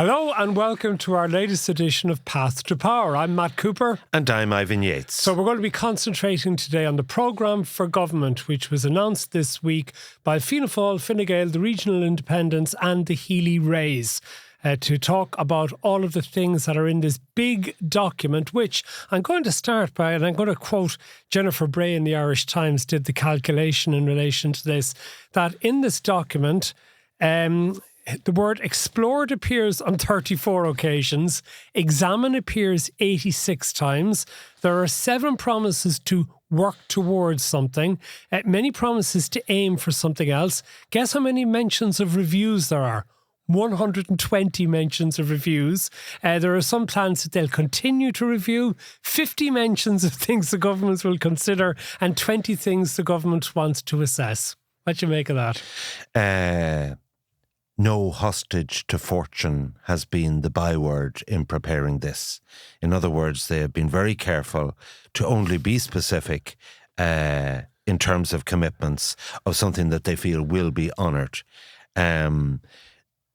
Hello and welcome to our latest edition of Path to Power. I'm Matt Cooper. And I'm Ivan Yates. So we're going to be concentrating today on the programme for government, which was announced this week by Fianna Fáil, Fine Gael, the Regional Independents and the Healy-Raes. To talk about all of the things that are in this big document, which I'm going to start by, and I'm going to quote Jennifer Bray in the Irish Times did the calculation in relation to this, that in this document, the word explored appears on 34 occasions, examine appears 86 times, there are 7 promises to work towards something, many promises to aim for something else. Guess how many mentions of reviews there are? 120 mentions of reviews. There are some plans that they'll continue to review, 50 mentions of things the government will consider, and 20 things the government wants to assess. What do you make of that? No hostage to fortune has been the byword in preparing this. In other words, they have been very careful to only be specific in terms of commitments of something that they feel will be honoured.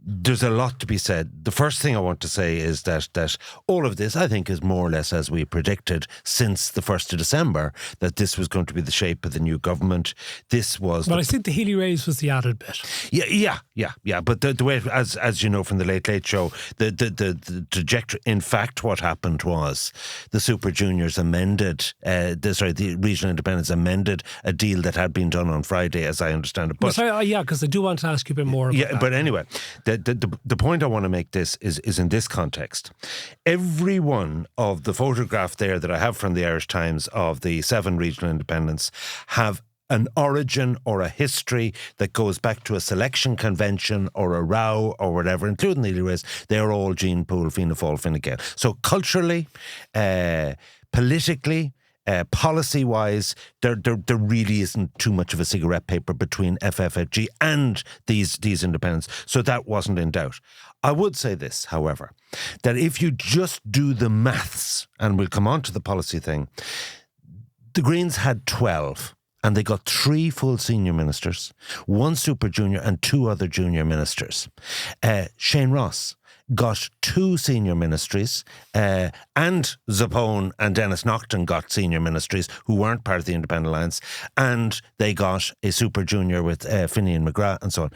There's a lot to be said. The first thing I want to say is that all of this, I think, is more or less as we predicted since the 1st of December, that this was going to be the shape of the new government. This was... Well, I think the Healy-Raes was the added bit. Yeah. But the way, as you know from the Late Late Show, the trajectory... In fact, what happened was the Super Juniors amended... the Regional Independents amended a deal that had been done on Friday, as I understand it. But, because I do want to ask you a bit more about that. But anyway... The point I want to make this is in this context. Every one of the photograph there that I have from the Irish Times of the 7 regional independents have an origin or a history that goes back to a selection convention or a row or whatever, including the Healy-Raes. They're all Gene Poole, Fianna Fáil, Fine Gael. So culturally, politically, policy-wise, there really isn't too much of a cigarette paper between FFFG and these independents, so that wasn't in doubt. I would say this, however, that if you just do the maths, and we'll come on to the policy thing, the Greens had 12, and they got 3 full senior ministers, 1 super junior and 2 other junior ministers. Shane Ross got 2 senior ministries, and Zappone and Dennis Naughton got senior ministries who weren't part of the Independent Alliance, and they got a super junior with Finian McGrath and so on.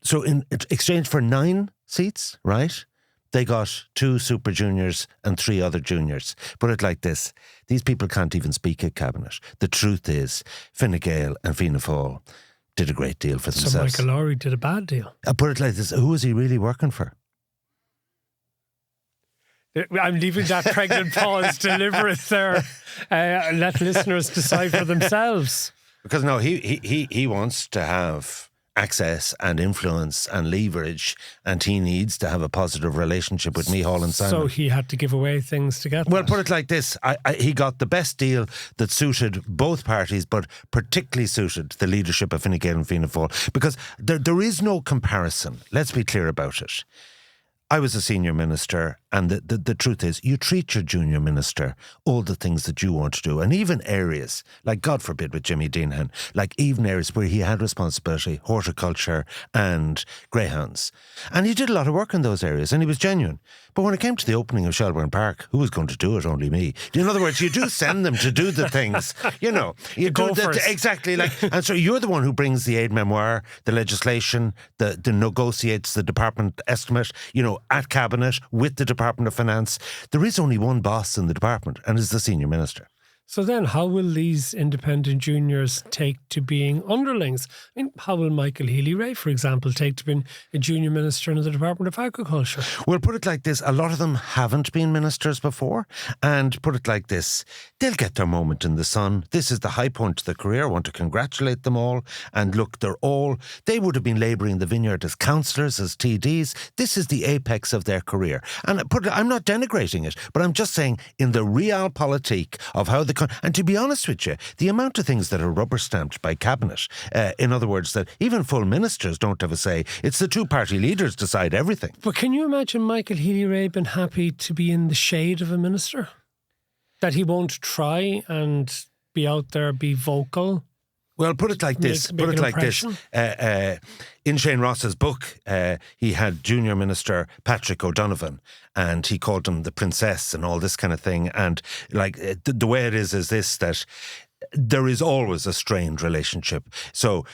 So in exchange for 9 seats, right, they got 2 super juniors and 3 other juniors. Put it like this, these people can't even speak at Cabinet. The truth is, Fine Gael and Fianna Fáil did a great deal for themselves. So Michael Lowry did a bad deal. I put it like this, who was he really working for? I'm leaving that pregnant pause deliberate there. Let listeners decide for themselves. Because no, he wants to have access and influence and leverage, and he needs to have a positive relationship with Micheál and Simon. So he had to give away things to get Well, that. put it like this, he got the best deal that suited both parties, but particularly suited the leadership of Fine Gael and Fianna Fáil, because there is no comparison. Let's be clear about it. I was a senior minister, and the truth is, you treat your junior minister all the things that you want to do, and even areas, like God forbid with Jimmy Deanahan, like even areas where he had responsibility, horticulture and greyhounds. And he did a lot of work in those areas, and he was genuine. But when it came to the opening of Shelburne Park, who was going to do it? Only me. In other words, you do send them to do the things, you know. You go do first. Exactly. And so you're the one who brings the aid memoir, the legislation, the negotiates the department estimate, you know, at Cabinet with the Department of Finance. There is only one boss in the department, and it's the senior minister. So then how will these independent juniors take to being underlings? I mean, how will Michael Healy-Rae, for example, take to being a junior minister in the Department of Agriculture? Well, put it like this, a lot of them haven't been ministers before, and put it like this, they'll get their moment in the sun. This is the high point of their career. I want to congratulate them all. And look, they would have been labouring the vineyard as councillors, as TDs. This is the apex of their career. And I'm not denigrating it, but I'm just saying in the realpolitik of how the... And to be honest with you, the amount of things that are rubber stamped by Cabinet, in other words, that even full ministers don't have a say, it's the 2 party leaders decide everything. But can you imagine Michael Healy-Rae being happy to be in the shade of a minister? That he won't try and be out there, be vocal? Well, put it like this. In Shane Ross's book, he had Junior Minister Patrick O'Donovan, and he called him the princess and all this kind of thing. And like the way it is this, that there is always a strained relationship. So,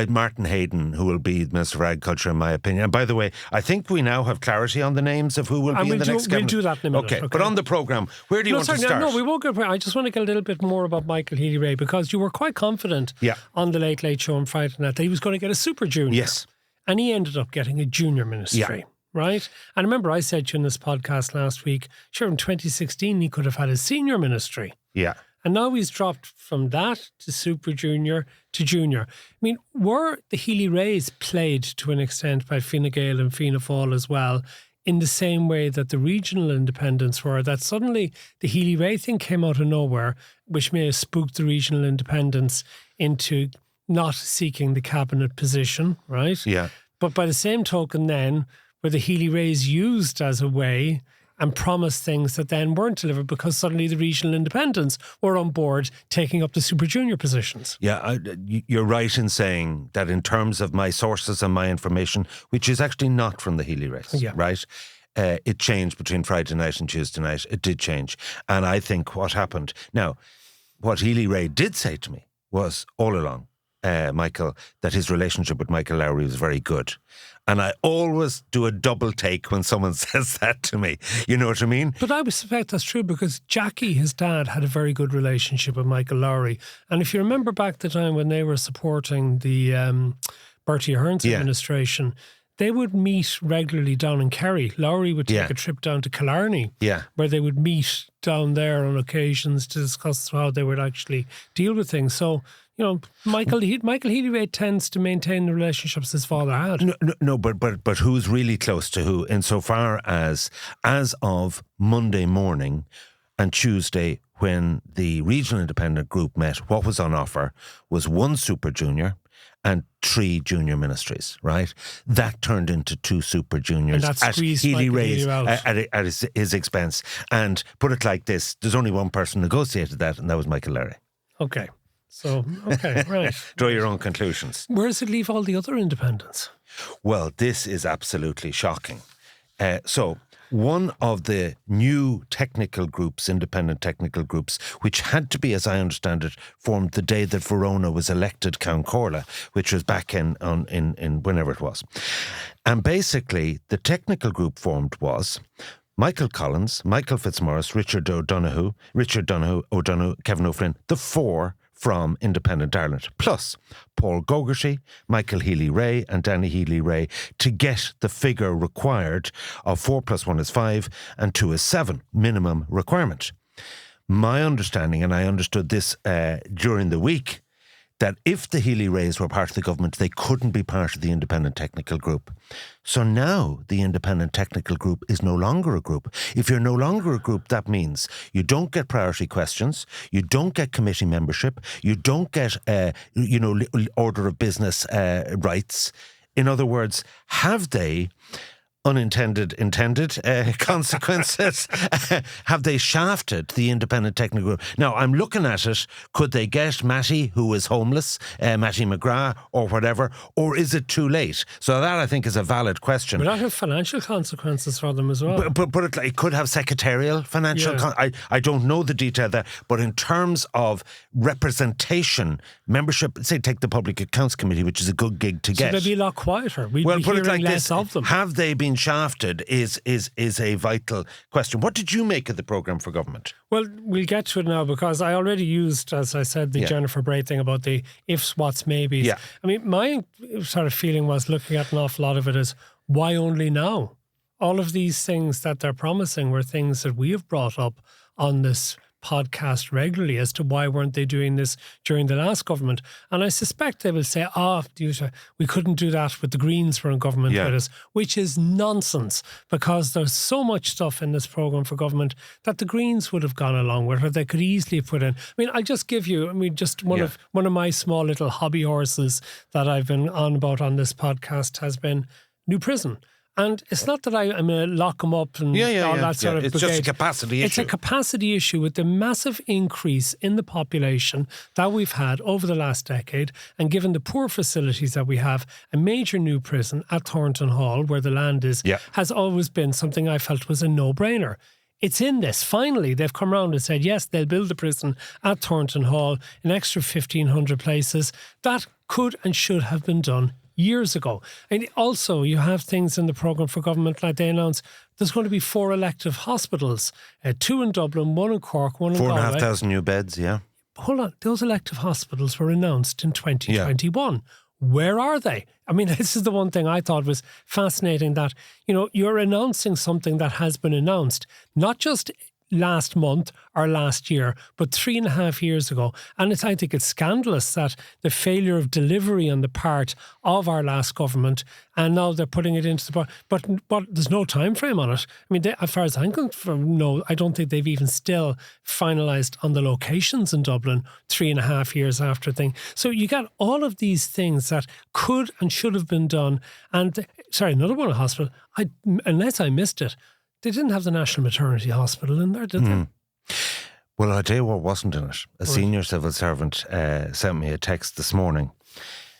Martin Hayden, who will be Minister for Agriculture, in my opinion. And by the way, I think we now have clarity on the names of who will be in the next government. We'll do that in a minute. Okay. But on the programme, where do you want to start? No, we won't go. I just want to get a little bit more about Michael Healy-Rae, because you were quite confident on the Late Late Show on Friday night that he was going to get a super junior. Yes. And he ended up getting a junior ministry. Yeah. Right? And remember, I said to you in this podcast last week, sure, in 2016 he could have had a senior ministry. Yeah. And now he's dropped from that to super junior to junior. I mean, were the Healy-Raes played to an extent by Fine Gael and Fianna Fáil as well, in the same way that the regional independents were, that suddenly the Healy-Rae thing came out of nowhere, which may have spooked the regional independents into not seeking the cabinet position, right? Yeah. But by the same token then, were the Healy-Raes used as a way and promised things that then weren't delivered, because suddenly the regional independents were on board taking up the super junior positions. Yeah, you're right in saying that in terms of my sources and my information, which is actually not from the Healy-Raes, right? It changed between Friday night and Tuesday night. It did change. And I think what happened... Now, what Healy-Rae did say to me was all along, Michael, that his relationship with Michael Lowry was very good. And I always do a double take when someone says that to me. You know what I mean? But I would suspect that's true, because Jackie, his dad, had a very good relationship with Michael Lowry. And if you remember back the time when they were supporting the Bertie Ahern's administration, they would meet regularly down in Kerry. Lowry would take a trip down to Killarney, where they would meet down there on occasions to discuss how they would actually deal with things. So, Michael Healy-Rae tends to maintain the relationships his father had. No, but who's really close to who? Insofar as of Monday morning and Tuesday, when the regional independent group met, what was on offer was 1 super junior and 3 junior ministries, right? That turned into 2 super juniors at Healy-Rae's at his expense. And put it like this, there's only one person negotiated that, and that was Michael Lowry. Okay. So, okay, right. Draw your own conclusions. Where does it leave all the other independents? Well, this is absolutely shocking. So, one of the new technical groups, independent technical groups, which had to be, as I understand it, formed the day that Verona was elected Count Corla, which was back in whenever it was. And basically, the technical group formed was Michael Collins, Michael Fitzmaurice, Richard O'Donoghue, Kevin O'Flynn, the 4 from Independent Ireland, plus Paul Gogarty, Michael Healy-Rae and Danny Healy-Rae, to get the figure required of 4 + 1 is 5 and 2 is 7 minimum requirement. My understanding, and I understood this during the week, that if the Healy-Raes were part of the government, they couldn't be part of the independent technical group. So now the independent technical group is no longer a group. If you're no longer a group, that means you don't get priority questions, you don't get committee membership, you don't get, order of business rights. In other words, have they... intended consequences? Have they shafted the independent technical group? Now, I'm looking at it. Could they get Matty, who is homeless, Matty McGrath, or whatever, or is it too late? So that, I think, is a valid question. But that have financial consequences for them as well. But it could have secretarial financial... I don't know the detail there, but in terms of representation, membership, say, take the Public Accounts Committee, which is a good gig to get. So they'd be a lot quieter. We'd be hearing less of them. Have they been shafted is a vital question. What did you make of the programme for government? Well, we'll get to it now, because I already used, as I said, the Jennifer Bray thing about the ifs, whats, maybes. Yeah. I mean, my sort of feeling was, looking at an awful lot of it, is why only now? All of these things that they're promising were things that we have brought up on this podcast regularly as to why weren't they doing this during the last government. And I suspect they will say, we couldn't do that with the Greens were in government with us, which is nonsense, because there's so much stuff in this programme for government that the Greens would have gone along with, or they could easily put in. I mean, I'll just give you, just one of my small little hobby horses that I've been on about on this podcast has been New Prison. And it's not that I'm going to lock them up and all that sort of It's brigade. just a capacity issue. It's a capacity issue with the massive increase in the population that we've had over the last decade. And given the poor facilities that we have, a major new prison at Thornton Hall, where the land is, has always been something I felt was a no-brainer. It's in this. Finally, they've come around and said, yes, they'll build a prison at Thornton Hall, an extra 1,500 places. That could and should have been done years ago. And also, you have things in the programme for government, like they announced there's going to be 4 elective hospitals, 2 in Dublin, 1 in Cork, 1 in Galway. 4,500 new beds, Hold on, those elective hospitals were announced in 2021. Yeah. Where are they? I mean, this is the one thing I thought was fascinating, that, you're announcing something that has been announced, not just last month or last year, but 3.5 years ago. And I think it's scandalous that the failure of delivery on the part of our last government, and now they're putting it into the... But there's no time frame on it. I mean, as far as I can know, I don't think they've even still finalised on the locations in Dublin 3.5 years after thing. So you got all of these things that could and should have been done. And, another one, a hospital, unless I missed it, they didn't have the National Maternity Hospital in there, did they? Well, I'll tell you what wasn't in it. A senior civil servant sent me a text this morning.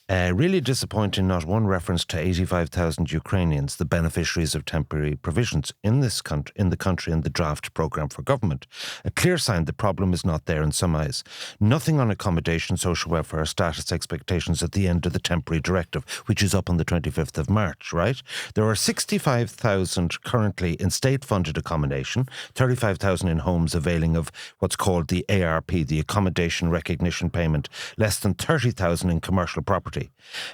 Really disappointing, not one reference to 85,000 Ukrainians, the beneficiaries of temporary provisions in the country in the draft programme for government. A clear sign the problem is not there in some eyes. Nothing on accommodation, social welfare, status expectations at the end of the temporary directive, which is up on the 25th of March, right? There are 65,000 currently in state-funded accommodation, 35,000 in homes availing of what's called the ARP, the Accommodation Recognition Payment, less than 30,000 in commercial property.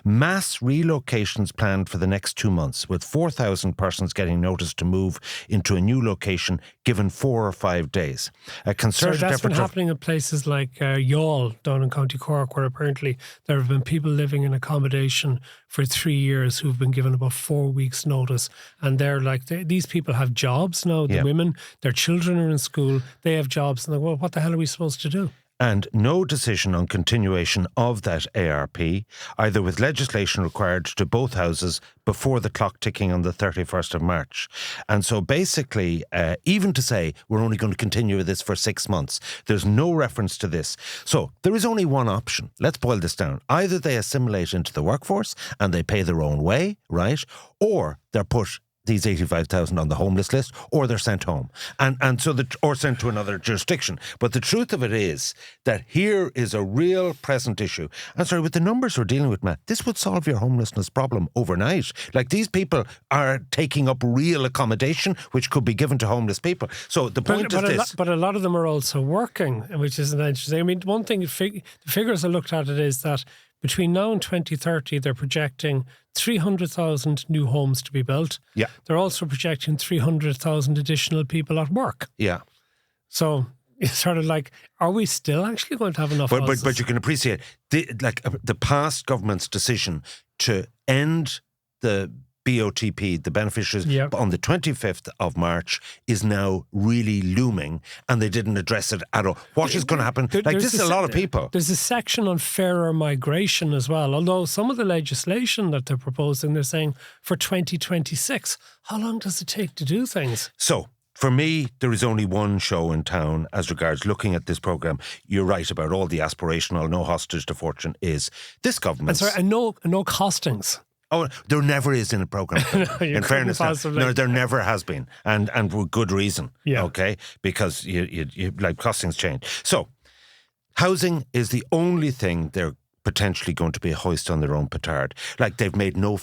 Mass relocations planned for the next 2 months, with 4,000 persons getting notice to move into a new location given 4 or 5 days. A concerted that's effort been happening in places like Youghal down in County Cork, where apparently there have been people living in accommodation for 3 years who've been given about 4 weeks' notice. And they're like, these people have jobs now. The women, their children are in school, they have jobs. And they're, well, what the hell are we supposed to do? And no decision on continuation of that ARP, either with legislation required to both houses before the clock ticking on the 31st of March. And so basically, even to say we're only going to continue with this for 6 months, there's no reference to this. So there is only one option. Let's boil this down. Either they assimilate into the workforce and they pay their own way, right? Or they're put, these 85,000 on the homeless list, or they're sent home, and so or sent to another jurisdiction. But the truth of it is that here is a real present issue. And sorry, with the numbers we're dealing with, Matt, this would solve your homelessness problem overnight. Like, these people are taking up real accommodation, which could be given to homeless people. So the point is this. But a lot of them are also working, which is interesting. I mean, one thing, the figures I looked at it is that between now and 2030, they're projecting 300,000 new homes to be built. Yeah. They're also projecting 300,000 additional people at work. Yeah. So it's sort of like, are we still actually going to have enough houses? But you can appreciate the past government's decision to end the BOTP, the beneficiaries, on the 25th of March is now really looming, and they didn't address it at all. What is going to happen? This is a lot of people. There's a section on fairer migration as well, although some of the legislation that they're proposing, they're saying for 2026. How long does it take to do things? So, for me, there is only one show in town as regards looking at this programme. You're right about all the aspirational, no hostage to fortune is this government. And no costings. Oh, there never is in a programme. In fairness, no, there never has been, and with good reason. Yeah. Okay, because you like costings change. So, housing is the only thing they're potentially going to be a hoist on their own petard. Like, they've made no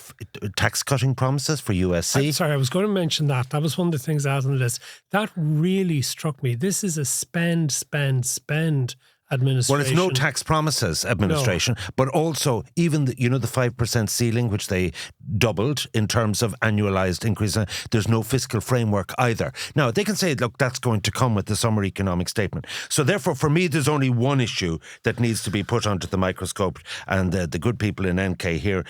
tax cutting promises for USC. I was going to mention that. That was one of the things I had on the list. That really struck me. This is a spend administration. Well, it's no tax promises administration, but also even the 5% ceiling, which they doubled in terms of annualised increase. There's no fiscal framework either. Now, they can say, look, that's going to come with the summer economic statement. So therefore, for me, there's only one issue that needs to be put under the microscope, and the good people in NK here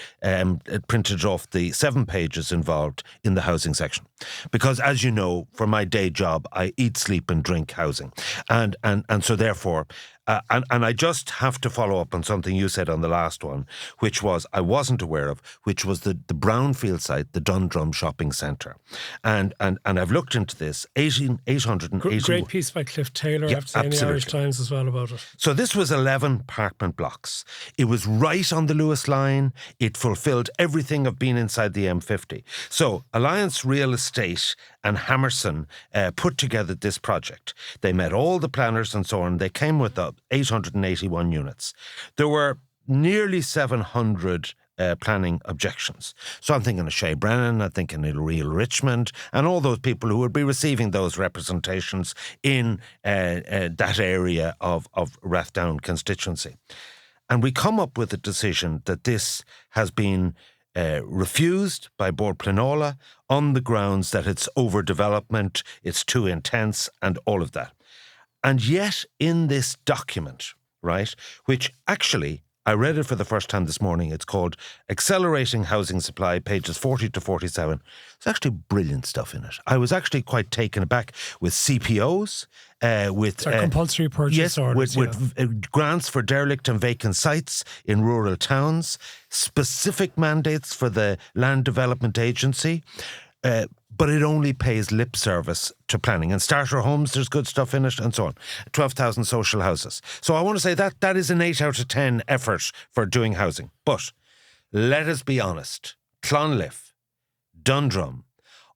printed off the 7 pages involved in the housing section. Because, as you know, for my day job, I eat, sleep and drink housing. And so therefore, And I just have to follow up on something you said on the last one, which was, I wasn't aware of, which was the brownfield site, the Dundrum Shopping Centre. And I've looked into this, 880... Great piece by Cliff Taylor, I have to say, in the Irish Times as well about it. So this was 11 apartment blocks. It was right on the Lewis line. It fulfilled everything of being inside the M50. So Alliance Real Estate and Hammerson put together this project. They met all the planners and so on. They came with 881 units. There were nearly 700 planning objections. So I'm thinking of Shea Brennan, I'm thinking of Real Richmond, and all those people who would be receiving those representations in that area of Rathdown constituency. And we come up with a decision that this has been refused by Bord Pleanála on the grounds that it's overdevelopment, it's too intense, and all of that. And yet in this document, right, which actually, I read it for the first time this morning, it's called Accelerating Housing Supply, pages 40 to 47. There's actually brilliant stuff in it. I was actually quite taken aback with CPOs, with compulsory purchase orders, with grants for derelict and vacant sites in rural towns, specific mandates for the Land Development Agency, but it only pays lip service to planning. And starter homes, there's good stuff in it, and so on. 12,000 social houses. So I want to say that is an 8 out of 10 effort for doing housing. But let us be honest. Clonliffe, Dundrum,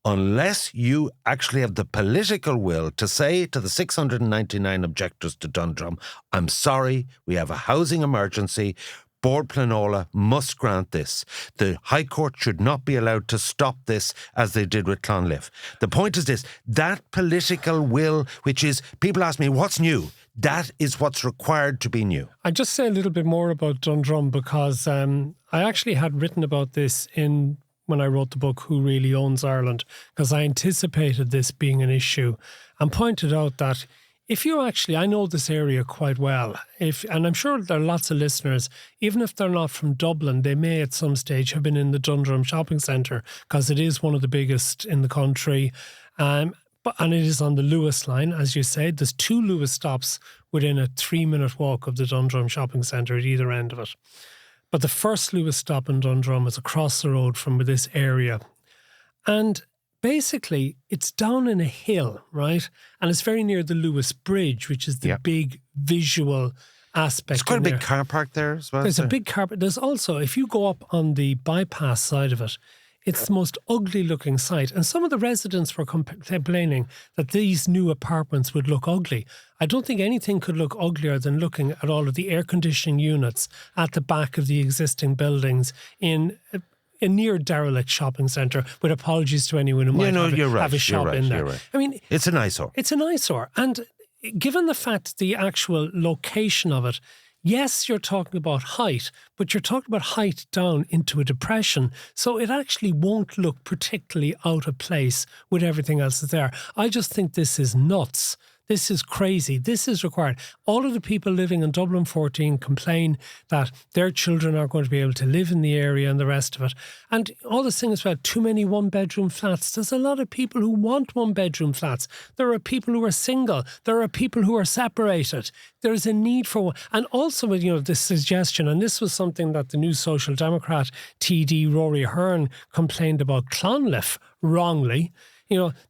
unless you actually have the political will to say to the 699 objectors to Dundrum, I'm sorry, we have a housing emergency, Bord Pleanála must grant this. The High Court should not be allowed to stop this as they did with Clonliffe. The point is this, that political will, which is, people ask me, what's new? That is what's required to be new. I'd just say a little bit more about Dundrum because I actually had written about this when I wrote the book, Who Really Owns Ireland, because I anticipated this being an issue and pointed out that if you actually, I know this area quite well, and I'm sure there are lots of listeners, even if they're not from Dublin, they may at some stage have been in the Dundrum Shopping Centre because it is one of the biggest in the country. And it is on the Lewis line, as you said. There's 2 Lewis stops within a 3-minute walk of the Dundrum Shopping Centre at either end of it. But the first Lewis stop in Dundrum is across the road from this area. And basically, it's down in a hill, right? And it's very near the Lewis Bridge, which is the big visual aspect. It's quite a big car park there as well. There's a big car park. There's also, if you go up on the bypass side of it, it's the most ugly looking site. And some of the residents were complaining that these new apartments would look ugly. I don't think anything could look uglier than looking at all of the air conditioning units at the back of the existing buildings in a near derelict shopping centre, with apologies to anyone who might have a shop in there. Right. I mean, it's an eyesore. It's an eyesore. And given the fact the actual location of it, yes, you're talking about height, but you're talking about height down into a depression. So it actually won't look particularly out of place with everything else that's there. I just think this is nuts. This is crazy. This is required. All of the people living in Dublin 14 complain that their children are going to be able to live in the area and the rest of it. And all this thing is about too many one-bedroom flats. There's a lot of people who want one-bedroom flats. There are people who are single. There are people who are separated. There's a need for one. And also, this suggestion, and this was something that the New Social Democrat TD Rory Hearn complained about Clonliffe wrongly.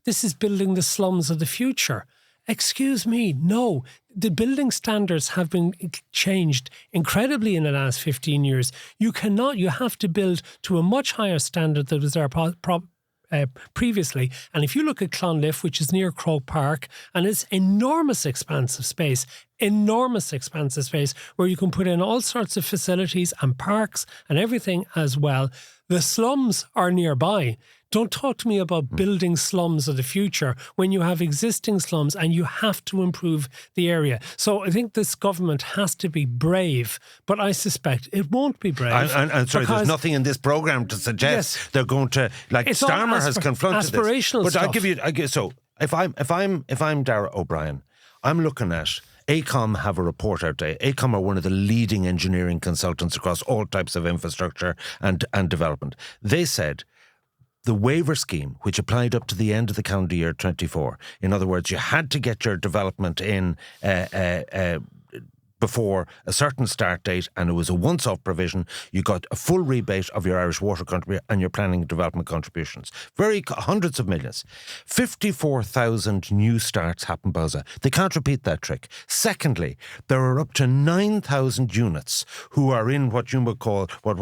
This is building the slums of the future. Excuse me, no. The building standards have been changed incredibly in the last 15 years. You have to build to a much higher standard that was there previously. And if you look at Clonliffe, which is near Croke Park, and it's enormous expansive space where you can put in all sorts of facilities and parks and everything as well. The slums are nearby. Don't talk to me about building slums of the future when you have existing slums and you have to improve the area. So I think this government has to be brave, but I suspect it won't be brave. And sorry, there's nothing in this programme to suggest they're going to, like Starmer has confronted aspirational this. But stuff. So if I'm Dara O'Brien, I'm looking at AECOM have a report out there. AECOM are one of the leading engineering consultants across all types of infrastructure and development. They said the waiver scheme, which applied up to the end of the calendar year 24, in other words, you had to get your development in before a certain start date, and it was a once-off provision. You got a full rebate of your Irish water contribution and your planning and development contributions. Hundreds of millions. 54,000 new starts happen, Boza. They can't repeat that trick. Secondly, there are up to 9,000 units who are in what you would call, what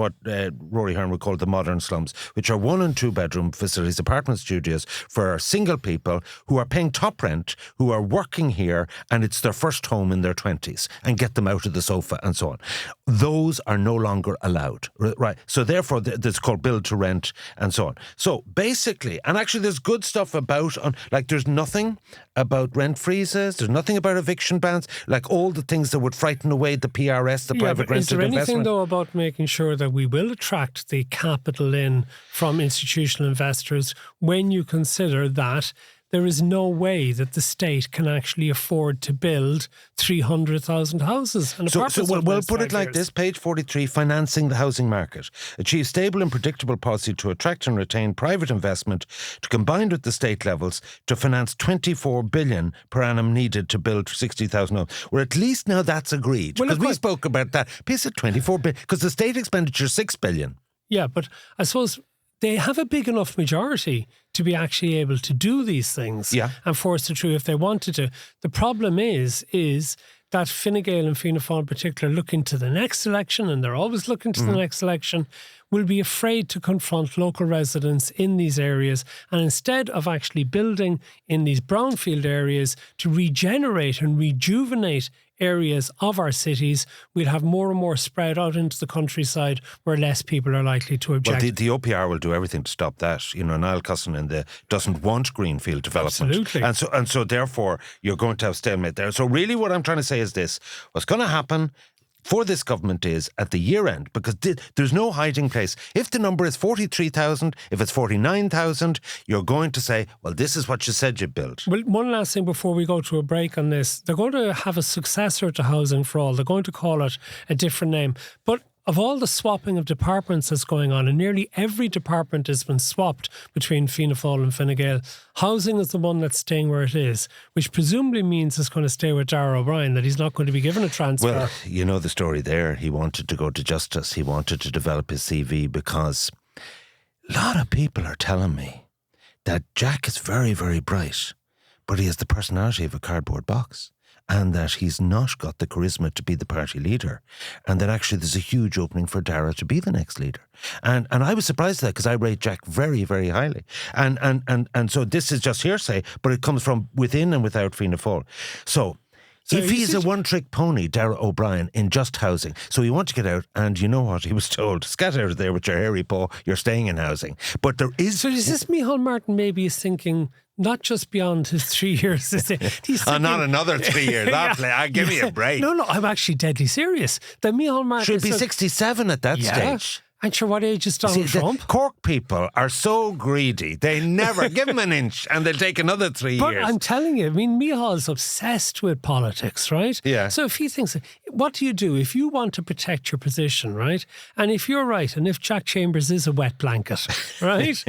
Rory Hearn would call the modern slums, which are 1 and 2 bedroom facilities, apartment studios for single people who are paying top rent, who are working here, and it's their first home in their 20s, and get them out of the sofa and so on. Those are no longer allowed, right? So therefore, it's called build to rent and so on. So basically, and actually there's good stuff about, like there's nothing about rent freezes, there's nothing about eviction bans, like all the things that would frighten away the PRS, the private rented investment. Is there anything though about making sure that we will attract the capital in from institutional investors when you consider that there is no way that the state can actually afford to build 300,000 houses and apartments? We'll put it like this, page 43, financing the housing market. Achieve stable and predictable policy to attract and retain private investment to combine with the state levels to finance 24 billion per annum needed to build 60,000 homes. Well, at least now that's agreed. Because we spoke about that. Piece of 24 billion, because the state expenditure is 6 billion. Yeah, but I suppose they have a big enough majority to be actually able to do these things and force it through if they wanted to. The problem is that Fine Gael and Fianna Fáil in particular look into the next election, and they're always looking to the next election, will be afraid to confront local residents in these areas, and instead of actually building in these brownfield areas to regenerate and rejuvenate areas of our cities, we'll have more and more spread out into the countryside where less people are likely to object. Well, the OPR will do everything to stop that. You know, Niall Cusson doesn't want greenfield development. Absolutely. And so therefore you're going to have stalemate there. So really what I'm trying to say is this. What's going to happen for this government is at the year end, because there's no hiding place. If the number is 43,000, if it's 49,000, you're going to say, well, this is what you said you'd build. Well, one last thing before we go to a break on this. They're going to have a successor to Housing for All. They're going to call it a different name. But of all the swapping of departments that's going on, and nearly every department has been swapped between Fianna Fáil and Fine Gael, housing is the one that's staying where it is, which presumably means it's going to stay with Darragh O'Brien, that he's not going to be given a transfer. Well, you know the story there. He wanted to go to justice. He wanted to develop his CV because a lot of people are telling me that Jack is very, very bright, but he has the personality of a cardboard box. And that he's not got the charisma to be the party leader, and that actually there's a huge opening for Darragh to be the next leader. And I was surprised at that, because I rate Jack very, very highly. And so this is just hearsay, but it comes from within and without Fianna Fáil. So if he's a one-trick pony, Darragh O'Brien, in just housing, so he wants to get out, and you know what he was told? Scat out of there with your hairy paw, you're staying in housing. But there is... So is this Micheál Martin maybe is thinking... not just beyond his 3 years. He's thinking, not another 3 years. Give me a break. No, I'm actually deadly serious. The Micheál Martin should be 67 at that stage. And sure, what age is Donald Trump? Cork people are so greedy. They never give him an inch and they'll take another 3 years. But I'm telling you, I mean, Micheál's obsessed with politics, right? Yeah. So if he thinks, what do you do if you want to protect your position, right? And if you're right, and if Jack Chambers is a wet blanket, right?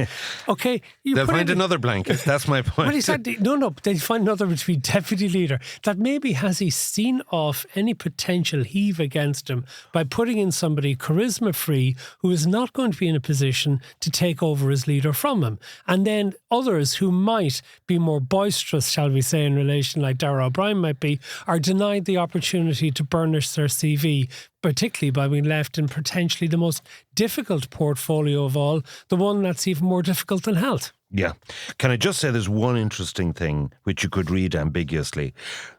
Okay. They'll find another blanket. That's my point. Well, he said, no, they'll find another to be deputy leader. That maybe has he seen off any potential heave against him by putting in somebody charisma-free who is not going to be in a position to take over as leader from him. And then others who might be more boisterous, shall we say, in relation, like Darragh O'Brien might be, are denied the opportunity to burnish their CV, particularly by being left in potentially the most difficult portfolio of all, the one that's even more difficult than health. Yeah. Can I just say there's one interesting thing which you could read ambiguously.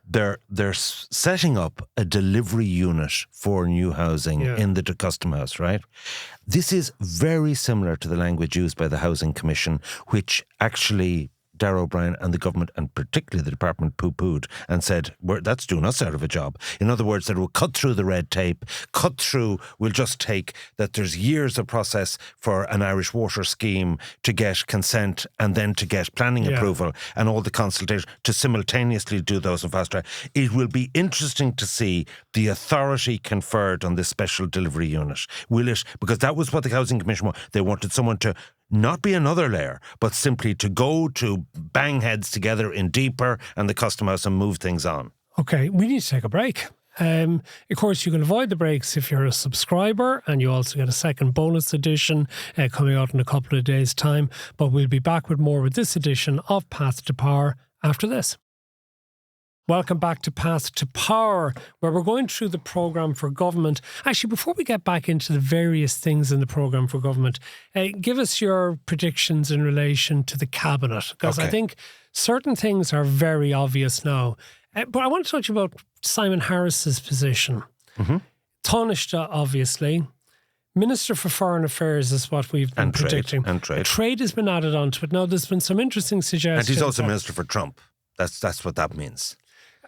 They're setting up a delivery unit for new housing in the Custom House, right? This is very similar to the language used by the Housing Commission, which actually Darragh O'Brien and the government, and particularly the department, poo-pooed and said, that's doing us out of a job. In other words, that we'll cut through the red tape, we'll just take that there's years of process for an Irish water scheme to get consent and then to get planning approval and all the consultation to simultaneously do those in fast track. It will be interesting to see the authority conferred on this special delivery unit. Will it? Because that was what the Housing Commission wanted. They wanted someone to not be another layer, but simply to go to bang heads together in deeper and the Custom House and move things on. Okay, we need to take a break. Of course, you can avoid the breaks if you're a subscriber, and you also get a second bonus edition coming out in a couple of days' time. But we'll be back with more with this edition of Path to Power after this. Welcome back to Path to Power, where we're going through the programme for government. Actually, before we get back into the various things in the programme for government, give us your predictions in relation to the cabinet, because I think certain things are very obvious now. But I want to talk to you about Simon Harris's position. Taoiseach, obviously. Minister for Foreign Affairs is what we've been predicting. And trade. Trade has been added onto it. Now, there's been some interesting suggestions. And he's also Minister for Trump. That's what that means.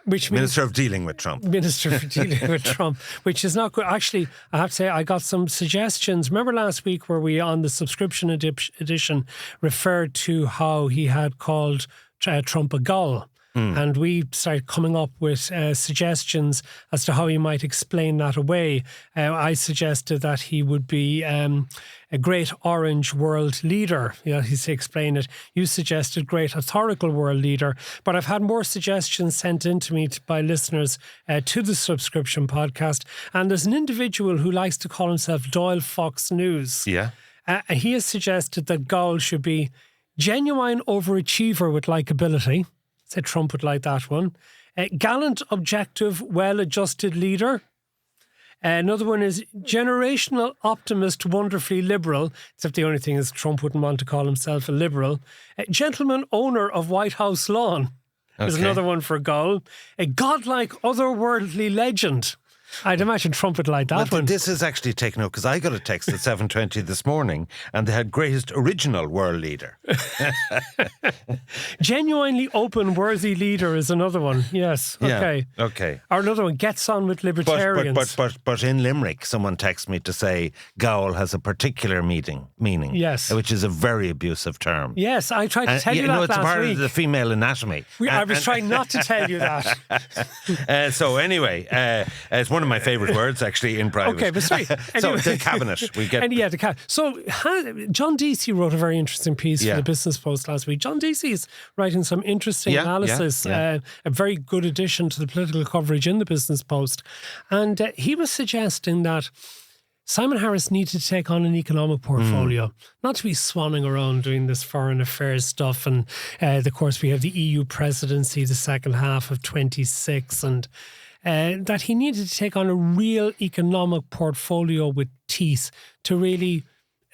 Which means Minister of Dealing with Trump. Minister for Dealing with Trump, which is not good. Actually, I have to say, I got some suggestions. Remember last week where we, on the subscription edition, referred to how he had called Trump a gull? And we started coming up with suggestions as to how he might explain that away. I suggested that he would be a great orange world leader. He's explained it. You suggested great authorical world leader. But I've had more suggestions sent in to me by listeners to the subscription podcast. And there's an individual who likes to call himself Doyle Fox News. Yeah. He has suggested that Gaul should be genuine overachiever with likability. Said Trump would like that one. Gallant, objective, well-adjusted leader. Another one is generational optimist, wonderfully liberal. Except the only thing is Trump wouldn't want to call himself a liberal. Gentleman owner of White House lawn. There's another one for Gaul. A godlike, otherworldly legend. I'd imagine Trump would like that one. This is actually taken out because I got a text at 7:20 this morning and they had greatest original world leader. Genuinely open, worthy leader is another one. Yes. Okay. Yeah, okay. Or another one, gets on with libertarians. But in Limerick, someone texted me to say Gaul has a particular meaning. Yes. Which is a very abusive term. Yes, I tried to tell you that last week. It's part of the female anatomy. I was trying not to tell you that. So anyway, it's one of my favourite words, actually, in private. Okay, but sorry. So the cabinet, we get... the cabinet. So John Deasy wrote a very interesting piece for the Business Post last week. John Deasy is writing some interesting analysis, a very good addition to the political coverage in the Business Post. And he was suggesting that Simon Harris needed to take on an economic portfolio, not to be swanning around doing this foreign affairs stuff. And of course, we have the EU presidency, the second half of 26, and that he needed to take on a real economic portfolio with teeth to really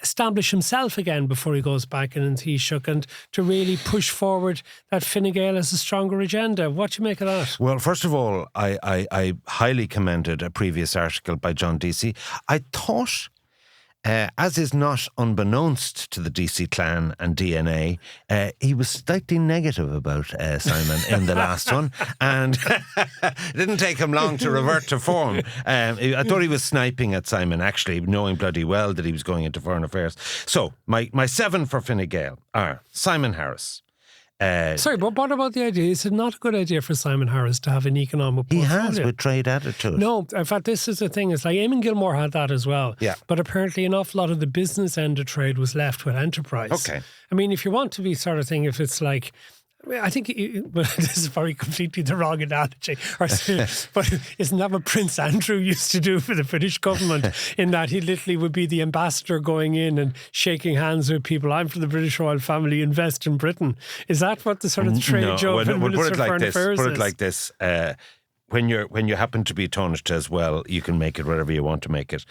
establish himself again before he goes back in and Taoiseach, and to really push forward that Fine Gael has a stronger agenda. What do you make of that? Well, first of all, I highly commended a previous article by John Deasy. I thought, as is not unbeknownst to the DC clan and DNA, he was slightly negative about Simon in the last one, and it didn't take him long to revert to form. I thought he was sniping at Simon, actually, knowing bloody well that he was going into foreign affairs. So, my 7 for Fine Gael are Simon Harris. Sorry, but what about the idea? Is it not a good idea for Simon Harris to have an economic portfolio? He has, with trade added to it. No, in fact, this is the thing. It's like Eamon Gilmore had that as well. Yeah. But apparently an awful lot of the business end of trade was left with enterprise. Okay. I mean, if you want to be sort of thing, if it's like... I think this is very completely the wrong analogy. But isn't that what Prince Andrew used to do for the British government? In that he literally would be the ambassador going in and shaking hands with people. I'm from the British royal family, invest in Britain. Is that what the sort of trade joke and Minister for Foreign Affairs is? Put it like this. When you happen to be Taoiseach as well, you can make it whatever you want to make it.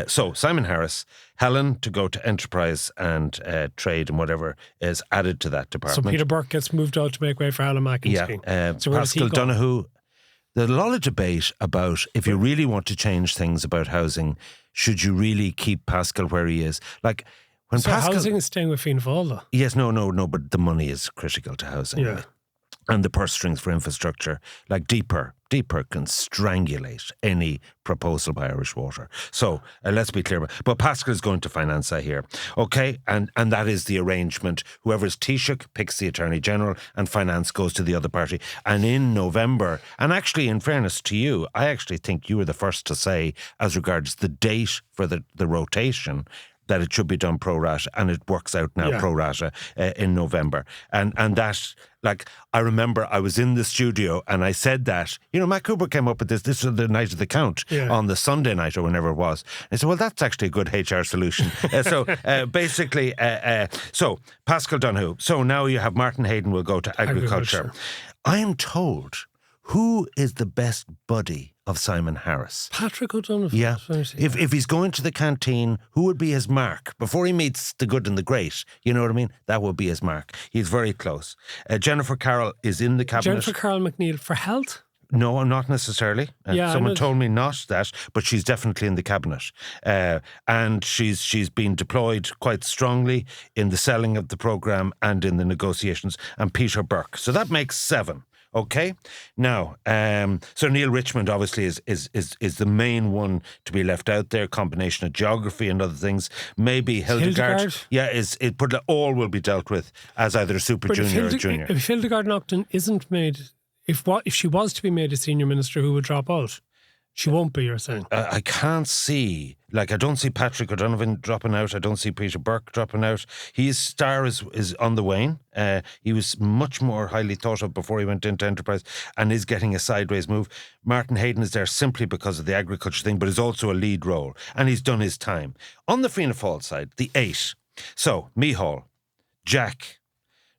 So Simon Harris, Helen to go to enterprise and trade and whatever is added to that department. So Peter Burke gets moved out to make way for Helen McEntee. Yeah, so Pascal Donoghue. There's a lot of debate about if you really want to change things about housing, should you really keep Pascal where he is? Like when Pascal, housing is staying with Fianna Fáil, though. Yes, no, but the money is critical to housing. Yeah. And the purse strings for infrastructure, like deeper can strangulate any proposal by Irish Water. So let's be clear. But Pascal is going to finance that here. Okay, and that is the arrangement. Whoever's Taoiseach picks the Attorney General and finance goes to the other party. And in November, and actually in fairness to you, I actually think you were the first to say, as regards the date for the rotation, that it should be done pro rata, and it works out now pro rata in November. And that, like, I remember I was in the studio and I said that, Matt Cooper came up with this. This was the night of the count on the Sunday night or whenever it was. I said, well, that's actually a good HR solution. Basically, so Pascal Donoghue. So now you have Martin Hayden will go to agriculture. I am told, who is the best buddy of Simon Harris? Patrick O'Donoghue. Yeah. If he's going to the canteen, who would be his mark? Before he meets the good and the great, you know what I mean? That would be his mark. He's very close. Jennifer Carroll is in the cabinet. Jennifer Carroll McNeil for health? No, not necessarily. Someone told me not that, but she's definitely in the cabinet. And she's been deployed quite strongly in the selling of the programme and in the negotiations. And Peter Burke. So that makes 7. Okay, now, so Neil Richmond obviously is the main one to be left out there. Combination of geography and other things. Maybe Hildegard. Yeah, but all will be dealt with as either a super junior or junior. If Hildegard Naughton isn't made, if she was to be made a senior minister, who would drop out? She won't be, you're saying? I can't see. I don't see Patrick O'Donoghue dropping out. I don't see Peter Burke dropping out. His star is on the wane. He was much more highly thought of before he went into enterprise and is getting a sideways move. Martin Hayden is there simply because of the agriculture thing, but is also a lead role. And he's done his time. On the Fianna Fáil side, the 8. So, Micheál, Jack,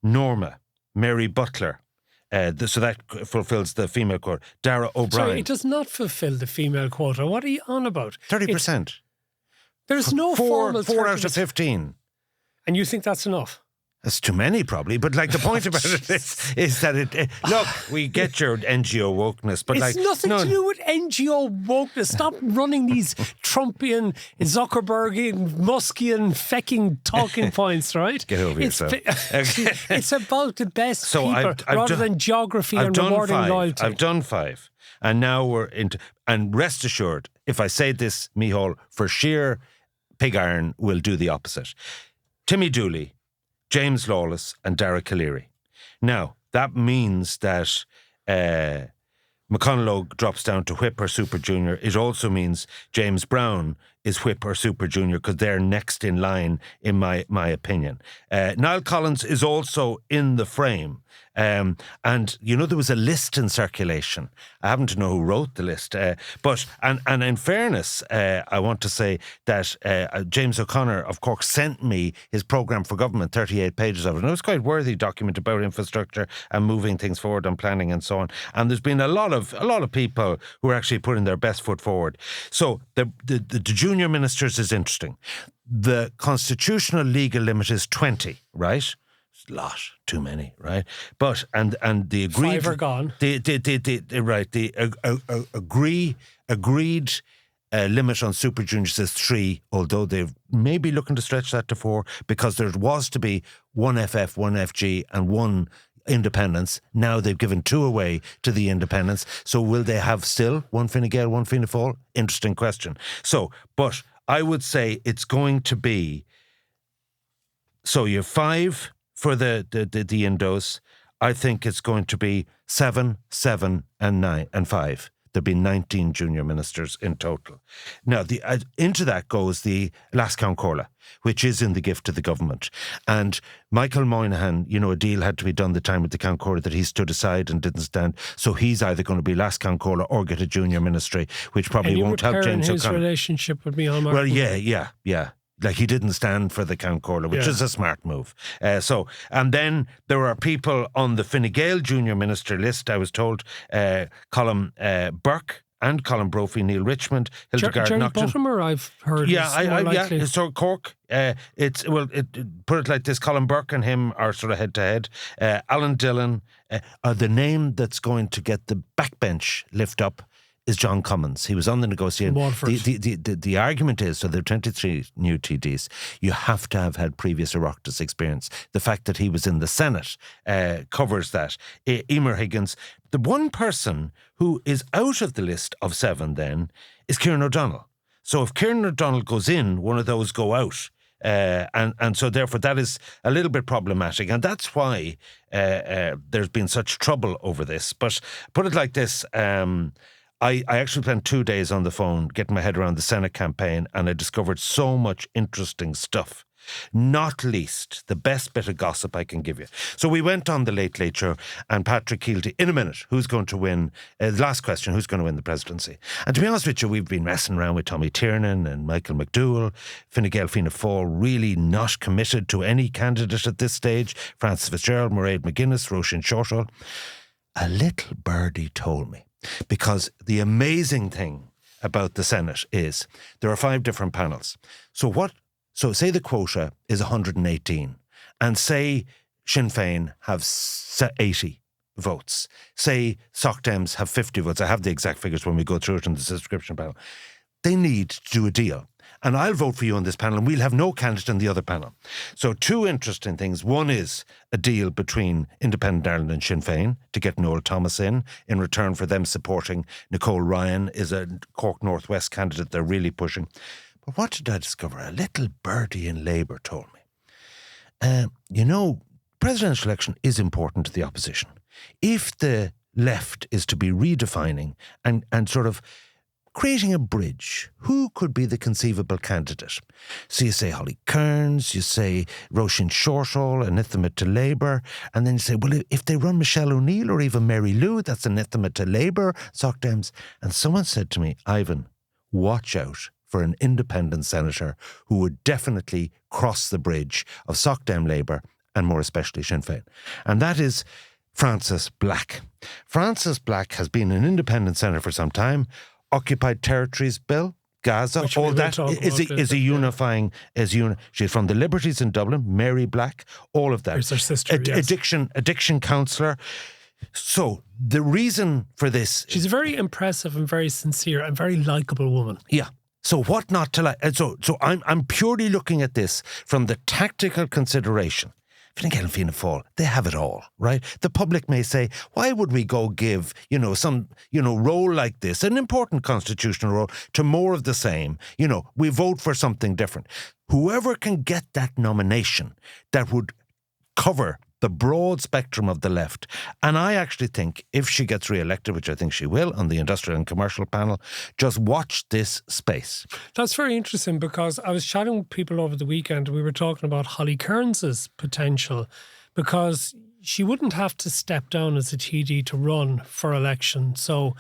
Norma, Mary Butler. So that fulfills the female quota. Dara O'Brien. Sorry, it does not fulfil the female quota. What are you on about? 30%. There's no formal 4 out of 15. And you think that's enough? That's too many, probably. But the point about it is that look, we get your NGO wokeness, but it's nothing to do with NGO wokeness. Stop running these Trumpian, Zuckerbergian, Muskian, fecking talking points, right? Get over yourself. It's about the best people rather than geography and rewarding loyalty. I've done 5. And now we're into, and rest assured, if I say this, Micheál, for sheer pig iron, will do the opposite. Timmy Dooley, James Lawless and Dara Calleary. Now, that means that McConaughey drops down to whip or super junior. It also means James Brown is whip or super junior because they're next in line, in my opinion. Niall Collins is also in the frame. And, there was a list in circulation. I happen to know who wrote the list. But in fairness, I want to say that James O'Connor of Cork sent me his programme for government, 38 pages of it. And it was quite a worthy document about infrastructure and moving things forward and planning and so on. And there's been a lot of people who are actually putting their best foot forward. So the junior ministers is interesting. The constitutional legal limit is 20, right? A lot, too many, right? But and the agreed 5 are gone. Agreed limit on super juniors is 3, although they may be looking to stretch that to 4 because there was to be 1 FF, 1 FG, and 1 independence. Now they've given 2 away to the independents. So will they have still 1 Fine Gael, 1 Fianna Fáil? Interesting question. So, but I would say it's going to be. So you have 5. For the Indos, I think it's going to be 7, 7 and 9 and 5. There'll be 19 junior ministers in total. Now, into that goes the Lascon Corla, which is in the gift to the government. And Michael Moynihan, a deal had to be done the time with the Count Corla that he stood aside and didn't stand. So he's either going to be Lascon Corla or get a junior ministry, which probably won't help James O'Connor. His relationship with Micheál Martin. Well, yeah. Like he didn't stand for the Count Corla, which is a smart move. And then there are people on the Fine Gael junior minister list, I was told, Colin Burke and Colin Brophy, Neil Richmond, Hildegard Jerry Naughton. Bottomer, I've heard. Yeah, so Cork. Put it like this: Colin Burke and him are sort of head to head. Alan Dillon, the name that's going to get the backbench lift up is John Cummins. He was on the negotiation. The argument is, so there are 23 new TDs. You have to have had previous Oireachtas experience. The fact that he was in the Senate covers that. Emer Higgins. The one person who is out of the list of 7 then is Kieran O'Donnell. So if Kieran O'Donnell goes in, one of those go out. And so therefore that is a little bit problematic. And that's why there's been such trouble over this. But put it like this, I actually spent 2 days on the phone getting my head around the Senate campaign, and I discovered so much interesting stuff. Not least, the best bit of gossip I can give you. So we went on the Late Late Show, and Patrick Keelty, in a minute, who's going to win, the last question, who's going to win the presidency? And to be honest with you, we've been messing around with Tommy Tiernan and Michael McDowell, Fine Gael Fianna Fáil, really not committed to any candidate at this stage. Francis Fitzgerald, Mairead McGuinness, Roisin Shortall. A little birdie told me, because the amazing thing about the Senate is there are 5 different panels. So say the quota is 118, and say Sinn Féin have 80 votes. Say Soc Dems have 50 votes. I have the exact figures when we go through it in the subscription panel. They need to do a deal. And I'll vote for you on this panel, and we'll have no candidate in the other panel. So 2 interesting things. One is a deal between Independent Ireland and Sinn Féin to get Noel Thomas in return for them supporting Nicole Ryan, is a Cork Northwest candidate they're really pushing. But what did I discover? A little birdie in Labour told me. Presidential election is important to the opposition. If the left is to be redefining and sort of creating a bridge, who could be the conceivable candidate? So you say Holly Cairns, you say Roisin Shortall, anathema to Labour, and then you say, well, if they run Michelle O'Neill or even Mary Lou, that's anathema to Labour, Soc Dems. And someone said to me, Ivan, watch out for an independent senator who would definitely cross the bridge of Soc Dem Labour and more especially Sinn Féin. And that is Frances Black. Frances Black has been an independent senator for some time. Occupied Territories Bill, Gaza, all that is a unifying. She's from the Liberties in Dublin, Mary Black, all of that. There's her sister, yes. Addiction counsellor. So the reason for this... She's a very impressive and very sincere and very likeable woman. Yeah. So what not to like? So I'm purely looking at this from the tactical consideration. Fine Gael and Fianna Fáil, they have it all, right? The public may say, why would we go give, some, role like this, an important constitutional role, to more of the same? We vote for something different. Whoever can get that nomination that would cover the broad spectrum of the left. And I actually think if she gets re-elected, which I think she will, on the industrial and commercial panel, just watch this space. That's very interesting, because I was chatting with people over the weekend. We were talking about Holly Cairns' potential, because she wouldn't have to step down as a TD to run for election. So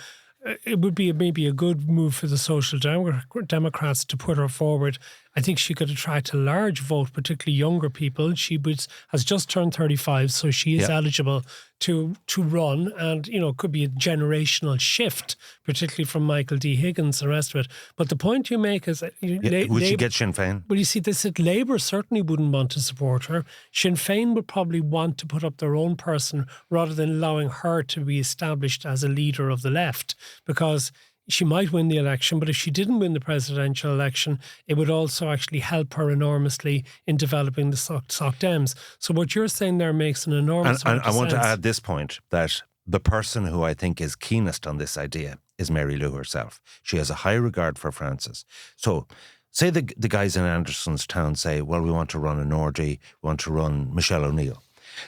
it would be maybe a good move for the Social Democrats to put her forward. I think she could attract a large vote, particularly younger people. She has just turned 35, so she is eligible to run, and could be a generational shift, particularly from Michael D. Higgins and the rest of it. But the point you make is that would she get Sinn Féin? Well, you see, Labour certainly wouldn't want to support her. Sinn Féin would probably want to put up their own person rather than allowing her to be established as a leader of the left, because she might win the election, but if she didn't win the presidential election, it would also actually help her enormously in developing the Soc Dems. So what you're saying there makes an enormous amount of sense. I want to add this point, that the person who I think is keenest on this idea is Mary Lou herself. She has a high regard for Frances. So say the guys in Andersonstown say, well, we want to run an Orgy, we want to run Michelle O'Neill.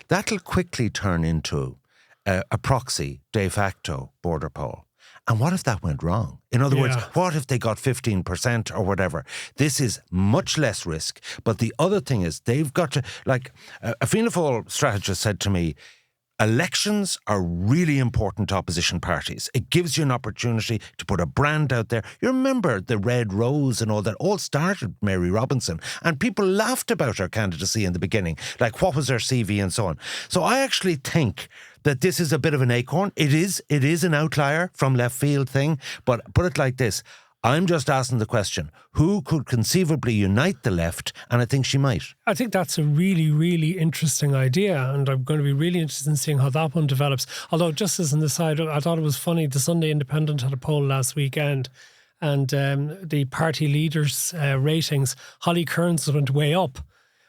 That'll quickly turn into a proxy, de facto border poll. And what if that went wrong? In other words, what if they got 15% or whatever? This is much less risk. But the other thing is they've got to, like a Fianna Fáil strategist said to me, elections are really important to opposition parties. It gives you an opportunity to put a brand out there. You remember the Red Rose and all that all started with Mary Robinson, and people laughed about her candidacy in the beginning, like what was her CV and so on. So I actually think that this is a bit of an acorn. It is an outlier from left field thing, but put it like this. I'm just asking the question, who could conceivably unite the left? And I think she might. I think that's a really, really interesting idea, and I'm going to be really interested in seeing how that one develops. Although, just as an aside, I thought it was funny, the Sunday Independent had a poll last weekend, and the party leaders' ratings, Holly Cairns went way up.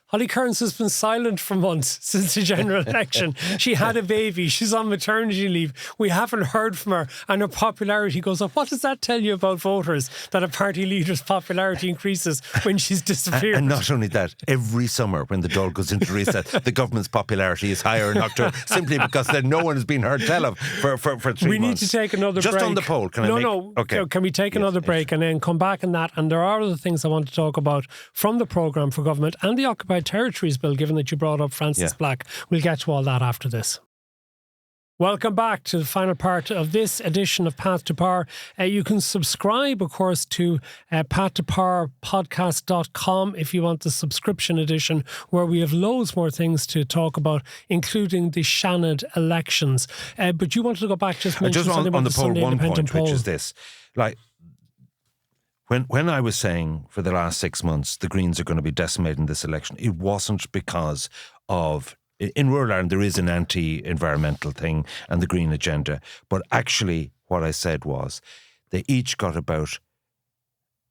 Holly Kearns has been silent for months since the general election. She had a baby. She's on maternity leave. We haven't heard from her, and her popularity goes up. What does that tell you about voters, that a party leader's popularity increases when she's disappeared? And not only that, every summer when the Dáil goes into reset, the government's popularity is higher in October, simply because then no one has been heard tell of for 3 months. We need to take another break. Just on the poll, can I make... No. Okay. Can we take another break and then come back on that? And there are other things I want to talk about from the programme for government and the Occupied Territories Bill, given that you brought up Francis Black. We'll get to all that after this. Welcome back to the final part of this edition of Path to Power. You can subscribe, of course, to pathtopowerpodcast.com if you want the subscription edition, where we have loads more things to talk about, including the Shannon elections. But you wanted to go back, just mention something about the Sunday Independent poll. Which is this. Like, when I was saying for the last 6 months the Greens are going to be decimated in this election, it wasn't because of... In rural Ireland, there is an anti-environmental thing and the green agenda. But actually, what I said was they each got about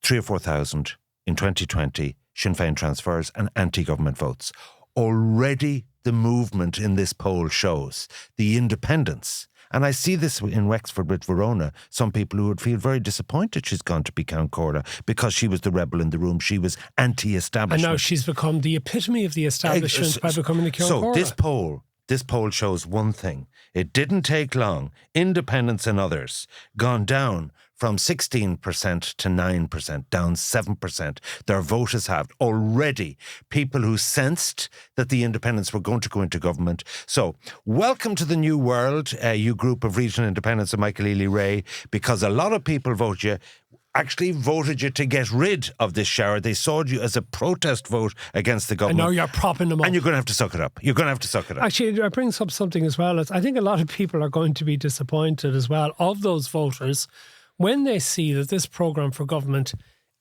3,000 or 4,000 in 2020 Sinn Féin transfers and anti-government votes. Already the movement in this poll shows the independents. And I see this in Wexford with Verona. Some people who would feel very disappointed she's gone to be Count Corda because she was the rebel in the room. She was anti-establishment. And now she's become the epitome of the establishment by becoming the Count Corda. So this poll shows one thing. It didn't take long. Independents and others gone down from 16% to 9%, down 7%. Their vote is halved. Already, people who sensed that the independents were going to go into government. So, welcome to the new world, you group of regional independents and Michael Ealy-Ray, because a lot of people voted you to get rid of this shower. They saw you as a protest vote against the government. And now you're propping them up. And you're going to have to suck it up. Actually, it brings up something as well. I think a lot of people are going to be disappointed as well, of those voters, when they see that this programme for government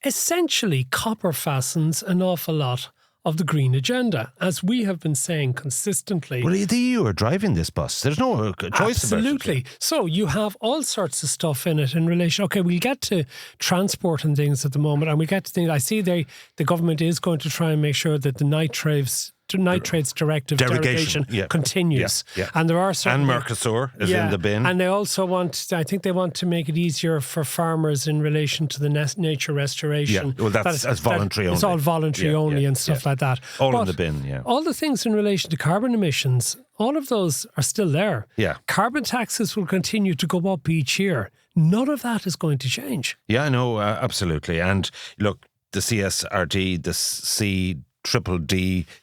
essentially copper fastens an awful lot of the green agenda, as we have been saying consistently. Well, the EU are driving this bus. There's no choice about it. Absolutely. So you have all sorts of stuff in it in relation. Okay, we'll get to transport and things at the moment, and we get to things. I see the government is going to try and make sure that the nitrates directive derogation continues. Yeah. And there are certain... And Mercosur is in the bin. And they also want to make it easier for farmers in relation to the nature restoration. Yeah, well, that's voluntary only. It's all voluntary only and stuff like that. All in the bin, yeah. All the things in relation to carbon emissions, all of those are still there. Yeah. Carbon taxes will continue to go up each year. None of that is going to change. Yeah, I know, absolutely. And look, the CSRD, the CDD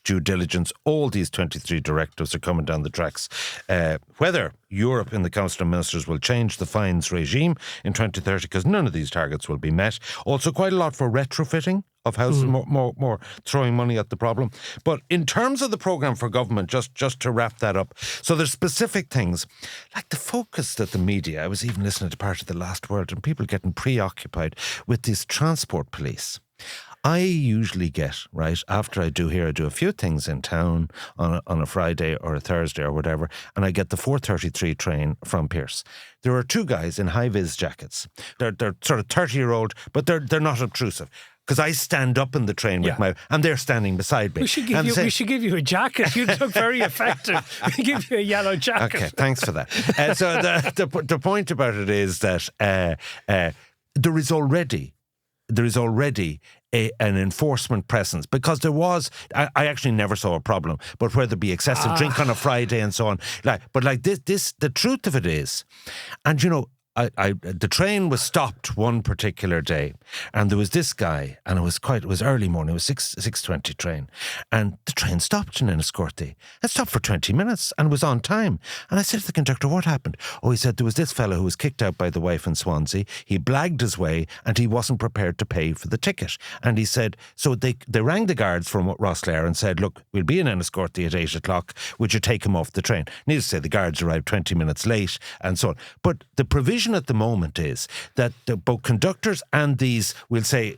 due diligence, all these 23 directives are coming down the tracks. Whether Europe in the Council of Ministers will change the fines regime in 2030, because none of these targets will be met. Also quite a lot for retrofitting of houses, more throwing money at the problem. But in terms of the programme for government, just to wrap that up, so there's specific things, like the focus that the media, I was even listening to part of The Last Word, and people getting preoccupied with this transport police. I usually get, right, after I do a few things in town on a Friday or a Thursday or whatever, and I get the 4:33 train from Pierce. There are two guys in high-vis jackets. They're sort of 30-year-old, but they're not obtrusive. Because I stand up in the train with and they're standing beside me. We should give you a jacket. You look very effective. We give you a yellow jacket. Okay, thanks for that. So the point about it is that there is already an enforcement presence, because there was, I actually never saw a problem, but where there'd be excessive drink on a Friday and so on. But this, the truth of it is, and you know, the train was stopped one particular day, and there was this guy, and it was early morning, it was 6:20 train, and the train stopped in Enniscorthy. It stopped for 20 minutes and was on time. And I said to the conductor, what happened? Oh, he said there was this fellow who was kicked out by the wife in Swansea. He blagged his way and he wasn't prepared to pay for the ticket. And he said, so they rang the guards from Rosslare and said, look, we'll be in Enniscorthy at 8 o'clock. Would you take him off the train? Needless to say, the guards arrived 20 minutes late and so on. But the provision at the moment is that both conductors and these, we'll say,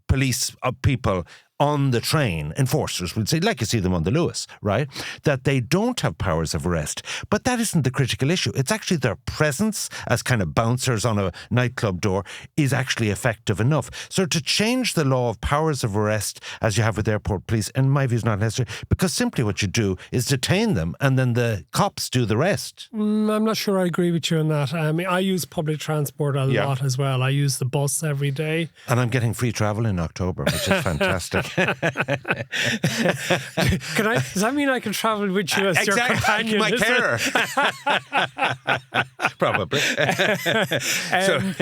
police people on the train, enforcers would say, like you see them on the Lewis, right, that they don't have powers of arrest. But that isn't the critical issue. It's actually their presence as kind of bouncers on a nightclub door is actually effective enough. So to change the law of powers of arrest, as you have with airport police, in my view, is not necessary, because simply what you do is detain them and then the cops do the rest. I'm not sure I agree with you on that. I mean, I use public transport a lot as well. I use the bus every day. And I'm getting free travel in October, which is fantastic. Does that mean I can travel with you as your companion? My carer. Probably.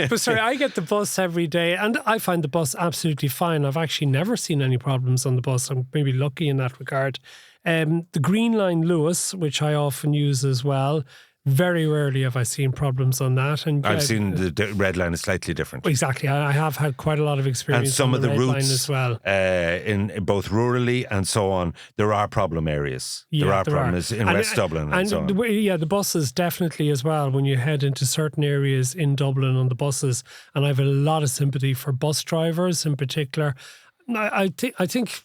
But sorry, I get the bus every day and I find the bus absolutely fine. I've actually never seen any problems on the bus. I'm maybe lucky in that regard. The Green Line Lewis, which I often use as well, very rarely have I seen problems on that. And I've seen the Red Line is slightly different. Exactly. I have had quite a lot of experience and some on of the Red routes Line as well. In both rurally and so on, there are problem areas. There are problems in West Dublin and so on. The buses definitely as well. When you head into certain areas in Dublin on the buses, and I have a lot of sympathy for bus drivers in particular. I think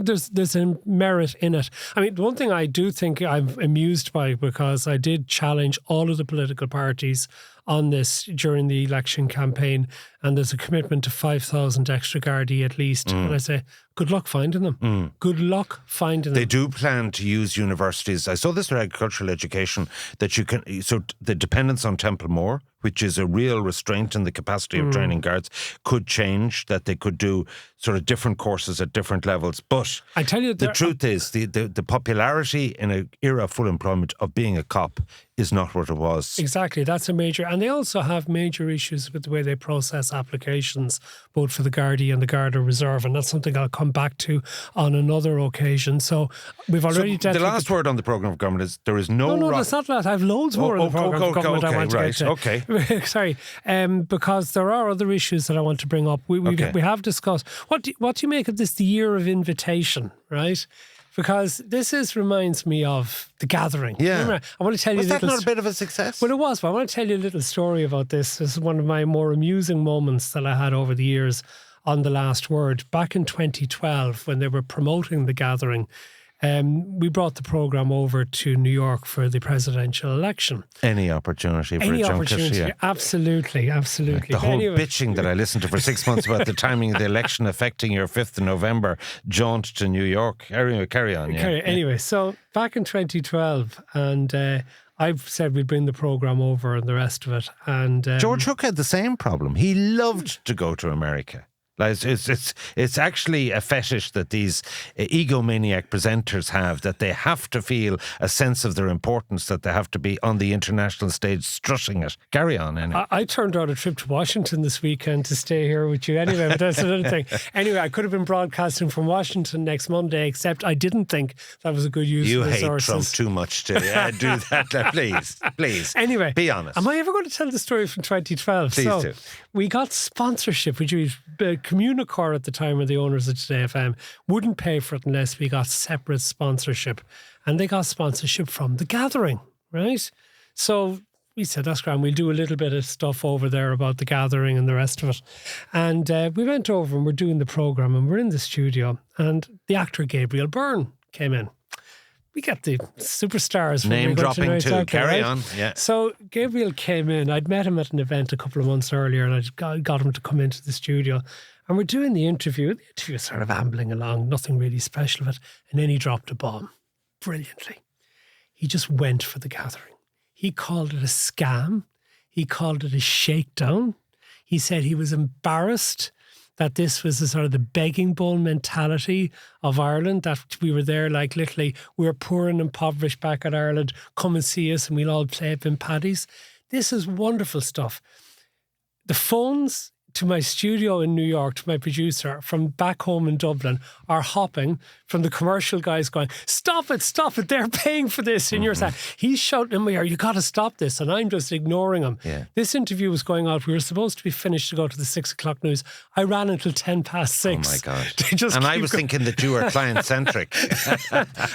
there's a merit in it. I mean, one thing I do think I'm amused by, because I did challenge all of the political parties on this during the election campaign, and there's a commitment to 5,000 extra Gardaí at least. And I say, good luck finding them. Good luck finding them. They do plan to use universities. I saw this in agricultural education, that you can, so the dependence on Templemore, which is a real restraint in the capacity of training guards, could change, that they could do sort of different courses at different levels. But I tell you, the truth is, the popularity in an era of full employment of being a cop is not what it was. Exactly. That's a major, and they also have major issues with the way they process applications, both for the Gardaí and the Garda Reserve, and that's something I'll come back to on another occasion. So we've already dealt the last word on the programme of government is there is no... No, that's not that. I have loads more on the programme of government I want to get to. Okay. Sorry, because there are other issues that I want to bring up. We have discussed. What do you make of this, the year of invitation, right? Because this reminds me of The Gathering. Yeah. Remember, I want to tell you... Was that not a bit of a success? Well, it was, but I want to tell you a little story about this. This is one of my more amusing moments that I had over the years on The Last Word. Back in 2012, when they were promoting The Gathering, we brought the programme over to New York for the presidential election. Any opportunity for a junket, yeah. Absolutely. The whole bitching that I listened to for 6 months about the timing of the election affecting your 5th of November jaunt to New York. Carry on. Yeah. Anyway, so back in 2012, and I've said we'd bring the programme over and the rest of it. And George Hook had the same problem. He loved to go to America. It's actually a fetish that these egomaniac presenters have, that they have to feel a sense of their importance, that they have to be on the international stage strutting it. Carry on, anyway. I turned out a trip to Washington this weekend to stay here with you anyway, but that's another thing. Anyway, I could have been broadcasting from Washington next Monday, except I didn't think that was a good use of resources. You hate Trump too much to do that, please. Anyway, be honest. Am I ever going to tell the story from 2012? Please do. We got sponsorship, which was Communicore at the time, were the owners of Today FM, wouldn't pay for it unless we got separate sponsorship. And they got sponsorship from The Gathering, right? So we said, that's grand, we'll do a little bit of stuff over there about The Gathering and the rest of it. And we went over and we're doing the programme and we're in the studio and the actor Gabriel Byrne came in. We get the superstars. Name dropping too. Carry on. Yeah. So Gabriel came in. I'd met him at an event a couple of months earlier and I got him to come into the studio. And we're doing the interview. The interview was sort of ambling along, nothing really special of it. And then he dropped a bomb. Brilliantly. He just went for The Gathering. He called it a scam. He called it a shakedown. He said he was embarrassed that this was the sort of the begging bowl mentality of Ireland, that we were there like literally, we're poor and impoverished back in Ireland, come and see us and we'll all play up in paddies. This is wonderful stuff. The phones to my studio in New York, to my producer from back home in Dublin, are hopping from the commercial guys going, stop it, they're paying for this. And you're saying, he's shouting at me, you got to stop this. And I'm just ignoring him. Yeah. This interview was going out. We were supposed to be finished to go to the 6 o'clock news. I ran until 6:10. Oh my God. And I was thinking that you were client-centric.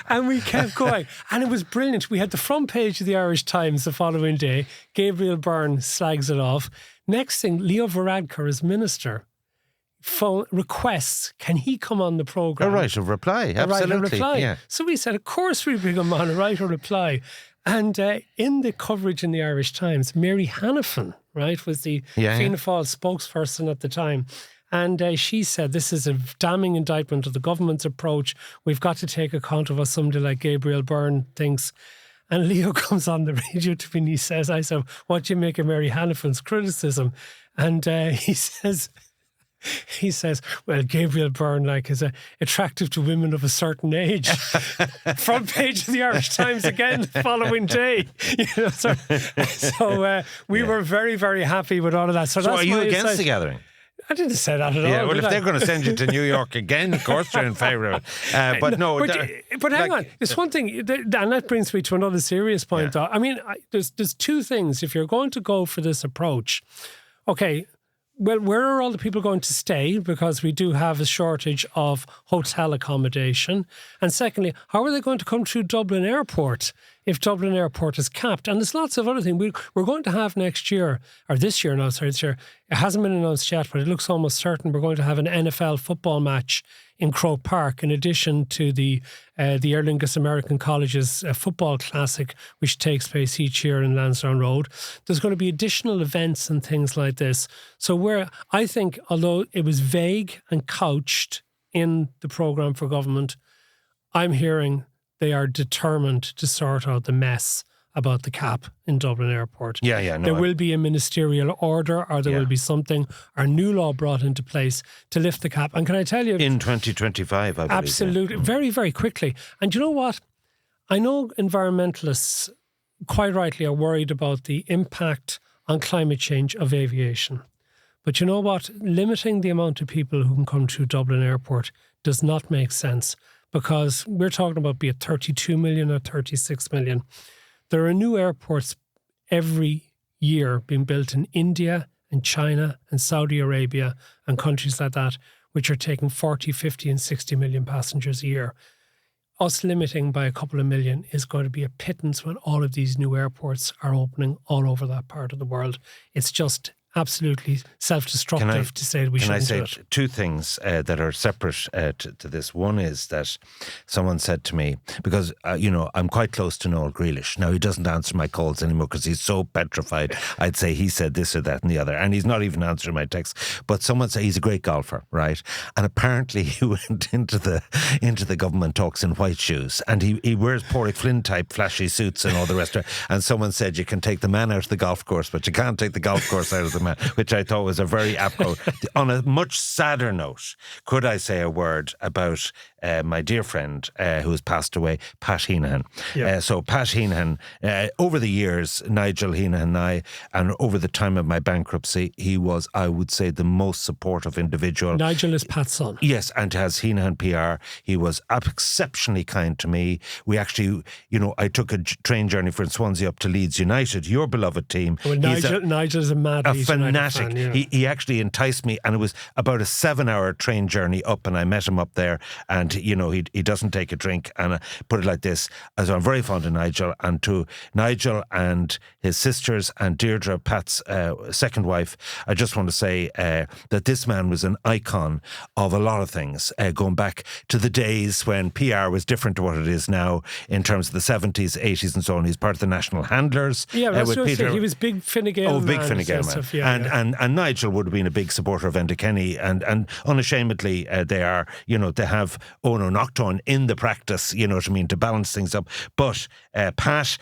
And we kept going. And it was brilliant. We had the front page of the Irish Times the following day. Gabriel Byrne slags it off. Next thing, Leo Varadkar as minister phone requests, can he come on the programme? A right of reply, absolutely. A right of reply. Yeah. So we said, of course we bring him on, a right of reply. And in the coverage in the Irish Times, Mary Hanifin, right, was the Fianna Fáil spokesperson at the time. And she said, this is a damning indictment of the government's approach. We've got to take account of what somebody like Gabriel Byrne thinks. And Leo comes on the radio to me and he says, I said, what do you make of Mary Hanifin's criticism? And he says, well, Gabriel Byrne is attractive to women of a certain age. Front page of the Irish Times again the following day. We were very, very happy with all of that. So are you against the gathering? I didn't say that at all. Yeah, well, if they're going to send you to New York again, of course you're in favour of it. But hang on, there's one thing, and that brings me to another serious point, though. I mean, there's two things. If you're going to go for this approach, okay, well, where are all the people going to stay? Because we do have a shortage of hotel accommodation. And secondly, how are they going to come through Dublin Airport if Dublin Airport is capped? And there's lots of other things. We're going to have this year. It hasn't been announced yet, but it looks almost certain we're going to have an NFL football match in Croke Park, in addition to the Aer Lingus American College's football classic, which takes place each year in Lansdowne Road. There's going to be additional events and things like this. So I think, although it was vague and couched in the programme for government, I'm hearing they are determined to sort out the mess about the cap in Dublin Airport. There will be a ministerial order, or there will be something, or new law brought into place to lift the cap. And can I tell you... in 2025, I believe. Absolutely. Very, very quickly. And you know what? I know environmentalists, quite rightly, are worried about the impact on climate change of aviation. But you know what? Limiting the amount of people who can come through Dublin Airport does not make sense, because we're talking about, be it 32 million or 36 million. There are new airports every year being built in India and China and Saudi Arabia and countries like that, which are taking 40, 50 and 60 million passengers a year. Us limiting by a couple of million is going to be a pittance when all of these new airports are opening all over that part of the world. It's just absolutely self-destructive to say that we shouldn't do it. Can I say two things that are separate to this? One is that someone said to me, because, I'm quite close to Noel Grealish. Now, he doesn't answer my calls anymore because he's so petrified. I'd say he said this or that and the other, and he's not even answering my texts. But someone said he's a great golfer, right? And apparently he went into the government talks in white shoes, and he wears Pádraig Flynn type flashy suits and all the rest of it. And someone said you can take the man out of the golf course, but you can't take the golf course out of the man, which I thought was a very apt quote. On a much sadder note, could I say a word about my dear friend who has passed away, Pat Heenahan. So Pat Heenahan, over the years, Nigel Heenahan and I, and over the time of my bankruptcy, he was, I would say, the most supportive individual. Nigel is Pat's son. Yes, and has Heenahan PR. He was exceptionally kind to me. We actually, I took a train journey from Swansea up to Leeds United, your beloved team. Well, Nigel's a fanatic. Fan, yeah. He actually enticed me, and it was about a 7-hour train journey up, and I met him up there, and he doesn't take a drink, and I put it like this, as I'm very fond of Nigel, and to Nigel and his sisters and Deirdre, Pat's second wife, I just want to say that this man was an icon of a lot of things, going back to the days when PR was different to what it is now in terms of the 70s, 80s and so on. He's part of the National Handlers. Yeah, that's what I said. He was big Fine Gael man. Oh, big Fine Gael man. And Nigel would have been a big supporter of Enda Kenny, and unashamedly they are, they have Ono Nocturne in the practice, to balance things up. But Pat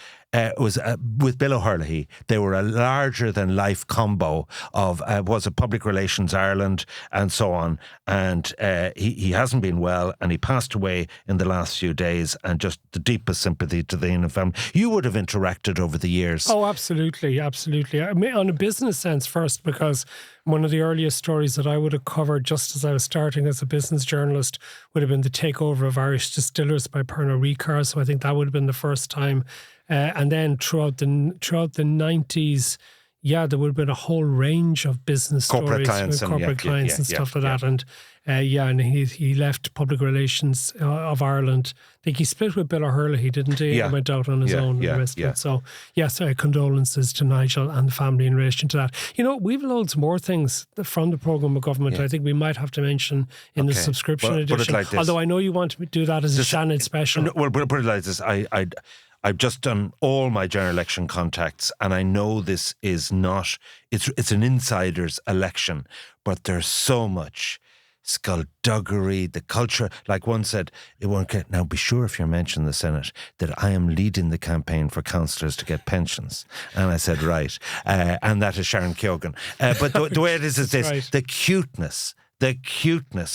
was with Bill O'Herlihy. They were a larger than life combo of was it Public Relations Ireland and so on. And he hasn't been well, and he passed away in the last few days. And just the deepest sympathy to the Heenan family. You would have interacted over the years. Oh, absolutely. I mean, on a business sense first, because one of the earliest stories that I would have covered just as I was starting as a business journalist would have been the takeover of Irish Distillers by Pernod Ricard. So I think that would have been the first time. And then throughout the 90s, yeah, there would have been a whole range of business Corporate stories clients with and corporate clients and stuff like that. And and he left public relations of Ireland. I think he split with Bill O'Hurley, didn't he? Yeah. And went out on his own and the rest of it. So, yes, condolences to Nigel and the family in relation to that. You know, we've loads more things from the programme of government I think we might have to mention in the subscription edition. Put it like this. Although I know you want to do that as a Shannon special. No, well, put it like this. I've just done all my general election contacts, and I know this is not, it's an insider's election, but there's so much skullduggery, the culture. Like one said, now be sure if you're mentioning the Senate that I am leading the campaign for councillors to get pensions. And I said, right. And that is Sharon Keoghan. But the way it is this, right. the cuteness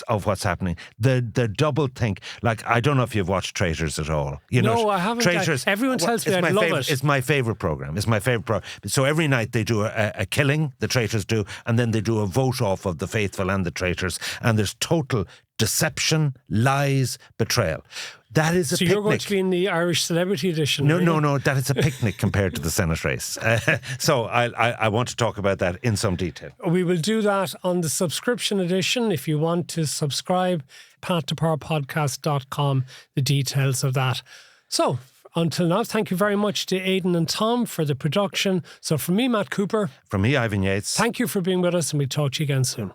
of what's happening, the double think. Like, I don't know if you've watched Traitors at all. I haven't. Traitors. Everyone tells me I love it. It's my favourite programme. So every night they do a killing, the traitors do, and then they do a vote off of the faithful and the traitors, and there's total deception, lies, betrayal. That is a picnic. So you're going to be in the Irish Celebrity Edition? No, that is a picnic compared to the Senate race. So I want to talk about that in some detail. We will do that on the subscription edition. If you want to subscribe, pathtopowerpodcast.com, the details of that. So until now, thank you very much to Aidan and Tom for the production. So from me, Matt Cooper. From me, Ivan Yates. Thank you for being with us, and we'll talk to you again soon.